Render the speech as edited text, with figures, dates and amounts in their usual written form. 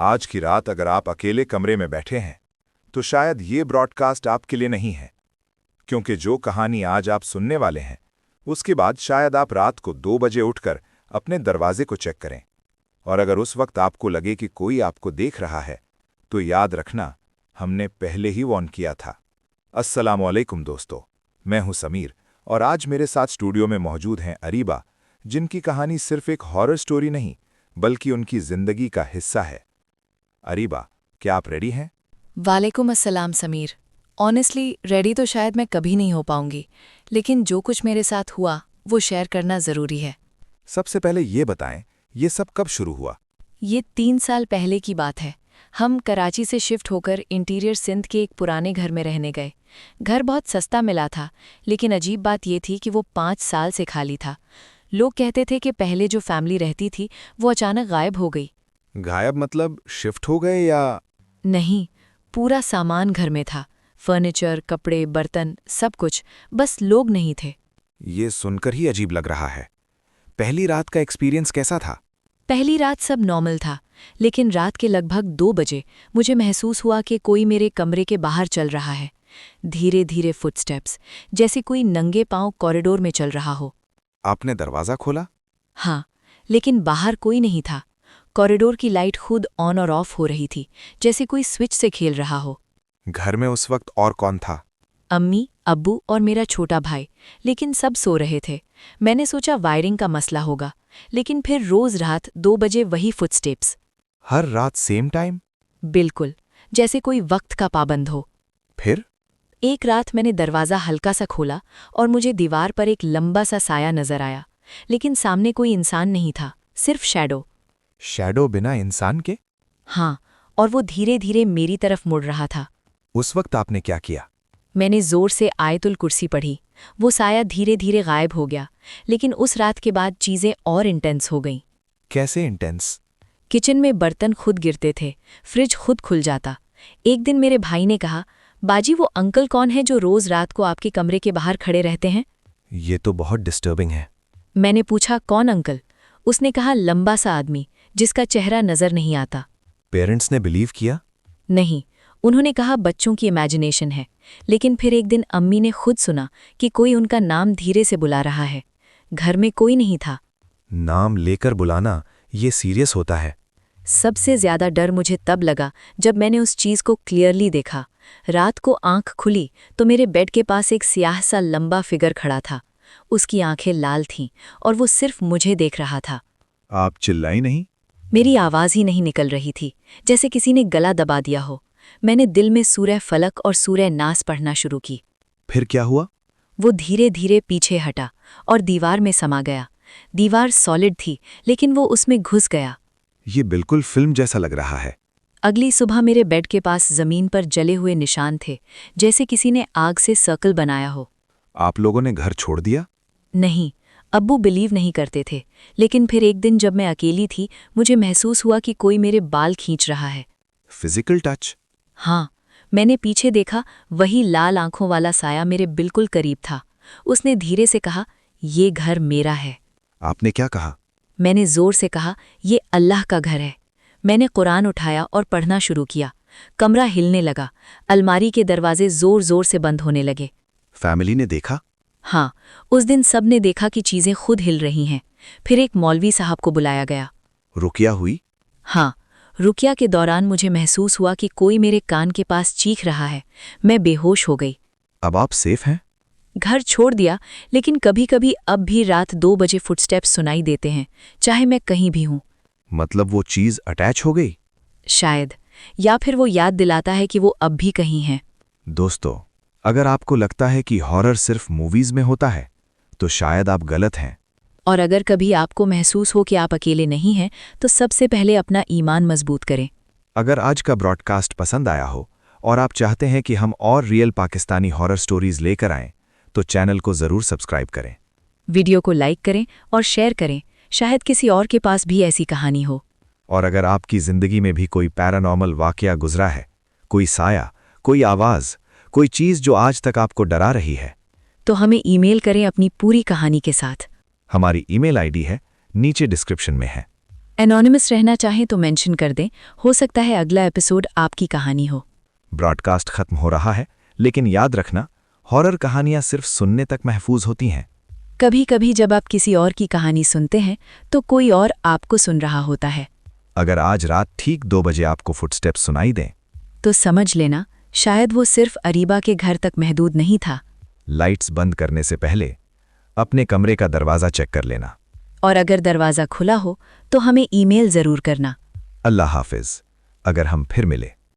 आज की रात अगर आप अकेले कमरे में बैठे हैं तो शायद ये ब्रॉडकास्ट आपके लिए नहीं है, क्योंकि जो कहानी आज आप सुनने वाले हैं उसके बाद शायद आप रात को 2 बजे उठकर अपने दरवाजे को चेक करें, और अगर उस वक्त आपको लगे कि कोई आपको देख रहा है तो याद रखना, हमने पहले ही वॉर्न किया था। अस्सलाम वालेकुम दोस्तों, मैं हूं समीर और आज मेरे साथ स्टूडियो में मौजूद हैं अरीबा, जिनकी कहानी सिर्फ एक हॉरर स्टोरी नहीं बल्कि उनकी जिंदगी का हिस्सा है। अरीबा, क्या आप रेडी हैं? वालेकुम अस्सलाम समीर। ऑनेस्टली रेडी तो शायद मैं कभी नहीं हो पाऊंगी, लेकिन जो कुछ मेरे साथ हुआ वो शेयर करना ज़रूरी है। सबसे पहले ये बताएं, ये सब कब शुरू हुआ? ये 3 साल पहले की बात है। हम कराची से शिफ्ट होकर इंटीरियर सिंध के एक पुराने घर में रहने गए। घर बहुत सस्ता मिला था, लेकिन अजीब बात ये थी कि वो 5 साल से खाली था। लोग कहते थे कि पहले जो फैमिली रहती थी वो अचानक गायब हो गई। गायब मतलब शिफ्ट हो गए या? नहीं, पूरा सामान घर में था, फर्नीचर, कपड़े, बर्तन, सब कुछ, बस लोग नहीं थे। ये सुनकर ही अजीब लग रहा है। पहली रात का एक्सपीरियंस कैसा था? पहली रात सब नॉर्मल था, लेकिन रात के लगभग 2 बजे मुझे महसूस हुआ कि कोई मेरे कमरे के बाहर चल रहा है। धीरे धीरे फुटस्टेप्स, जैसे कोई नंगे पांव कॉरिडोर में चल रहा हो। आपने दरवाज़ा खोला? हाँ, लेकिन बाहर कोई नहीं था। कॉरिडोर की लाइट खुद ऑन और ऑफ हो रही थी, जैसे कोई स्विच से खेल रहा हो। घर में उस वक्त और कौन था? अम्मी, अब्बू और मेरा छोटा भाई, लेकिन सब सो रहे थे। मैंने सोचा वायरिंग का मसला होगा, लेकिन फिर रोज रात 2 बजे वही फुटस्टेप्स। हर रात सेम टाइम? बिल्कुल, जैसे कोई वक्त का पाबंद हो। फिर? एक रात मैंने दरवाज़ा हल्का सा खोला और मुझे दीवार पर एक लंबा सा साया नजर आया, लेकिन सामने कोई इंसान नहीं था, सिर्फ शैडो। शैडो बिना इंसान के? हाँ, और वो धीरे धीरे मेरी तरफ मुड़ रहा था। उस वक्त आपने क्या किया? मैंने जोर से आयतुल कुर्सी पढ़ी। वो साया धीरे धीरे गायब हो गया, लेकिन उस रात के बाद चीज़ें और इंटेंस हो गईं। कैसे इंटेंस? किचन में बर्तन खुद गिरते थे, फ्रिज खुद खुल जाता। एक दिन मेरे भाई ने कहा, बाजी वो अंकल कौन है जो रोज रात को आपके कमरे के बाहर खड़े रहते हैं? ये तो बहुत डिस्टर्बिंग है। मैंने पूछा, कौन अंकल? उसने कहा, लंबा सा आदमी जिसका चेहरा नजर नहीं आता। पेरेंट्स ने बिलीव किया? नहीं, उन्होंने कहा बच्चों की इमेजिनेशन है। लेकिन फिर एक दिन अम्मी ने खुद सुना कि कोई उनका नाम धीरे से बुला रहा है। घर में कोई नहीं था। नाम लेकर बुलाना ये सीरियस होता है। सबसे ज्यादा डर मुझे तब लगा जब मैंने उस चीज को क्लियरली देखा। रात को आंख खुली तो मेरे बेड के पास एक स्याह सा लंबा फिगर खड़ा था। उसकी आंखें लाल थीं और वो सिर्फ मुझे देख रहा था। आप चिल्लाई नहीं? मेरी आवाज ही नहीं निकल रही थी, जैसे किसी ने गला दबा दिया हो। मैंने दिल में सूरह फलक और सूरह नास पढ़ना शुरू की। फिर क्या हुआ? वो धीरे धीरे पीछे हटा और दीवार में समा गया। दीवार सॉलिड थी, लेकिन वो उसमें घुस गया। ये बिल्कुल फिल्म जैसा लग रहा है। अगली सुबह मेरे बेड के पास जमीन पर जले हुए निशान थे, जैसे किसी ने आग से सर्कल बनाया हो। आप लोगों ने घर छोड़ दिया? नहीं, अब्बू बिलीव नहीं करते थे, लेकिन फिर एक दिन जब मैं अकेली थी, मुझे महसूस हुआ कि कोई मेरे बाल खींच रहा है। Physical touch? हाँ, मैंने पीछे देखा, वही लाल आंखों वाला साया मेरे बिल्कुल करीब था। उसने धीरे से कहा, ये घर मेरा है। आपने क्या कहा? मैंने जोर से कहा, ये अल्लाह का घर है। मैंने कुरान उठाया और पढ़ना शुरू किया। कमरा हिलने लगा, अलमारी के दरवाजे जोर जोर से बंद होने लगे। फैमिली ने देखा? हाँ, उस दिन सब ने देखा कि चीजें खुद हिल रही हैं। फिर एक मौलवी साहब को बुलाया गया। रुकिया हुई? हाँ, रुकिया के दौरान मुझे महसूस हुआ कि कोई मेरे कान के पास चीख रहा है। मैं बेहोश हो गई। अब आप सेफ हैं? घर छोड़ दिया, लेकिन कभी कभी अब भी रात 2 बजे फुटस्टेप्स सुनाई देते हैं, चाहे मैं कहीं भी हूँ। मतलब वो चीज अटैच हो गई? शायद, या फिर वो याद दिलाता है कि वो अब भी कहीं है। दोस्तों, अगर आपको लगता है कि हॉरर सिर्फ मूवीज में होता है तो शायद आप गलत हैं। और अगर कभी आपको महसूस हो कि आप अकेले नहीं हैं, तो सबसे पहले अपना ईमान मजबूत करें। अगर आज का ब्रॉडकास्ट पसंद आया हो और आप चाहते हैं कि हम और रियल पाकिस्तानी हॉरर स्टोरीज लेकर आएं, तो चैनल को जरूर सब्सक्राइब करें। वीडियो को लाइक करें और शेयर करें, शायद किसी और के पास भी ऐसी कहानी हो। और अगर आपकी जिंदगी में भी कोई पैरानॉर्मल वाकया गुजरा है, कोई साया, कोई आवाज, कोई चीज जो आज तक आपको डरा रही है, तो हमें ईमेल करें अपनी पूरी कहानी के साथ। हमारी ईमेल आईडी है नीचे डिस्क्रिप्शन में है। एनोनिमस रहना चाहें तो मेंशन कर दें, हो सकता है अगला एपिसोड आपकी कहानी हो। ब्रॉडकास्ट खत्म हो रहा है, लेकिन याद रखना, हॉरर कहानियां सिर्फ सुनने तक महफूज होती हैं। कभी कभी जब आप किसी और की कहानी सुनते हैं तो कोई और आपको सुन रहा होता है। अगर आज रात ठीक 2 बजे आपको फुटस्टेप्स सुनाई दें, तो समझ लेना शायद वो सिर्फ अरीबा के घर तक महदूद नहीं था। लाइट्स बंद करने से पहले अपने कमरे का दरवाज़ा चेक कर लेना। और अगर दरवाज़ा खुला हो तो हमें ईमेल ज़रूर करना। अल्लाह हाफिज़। अगर हम फिर मिले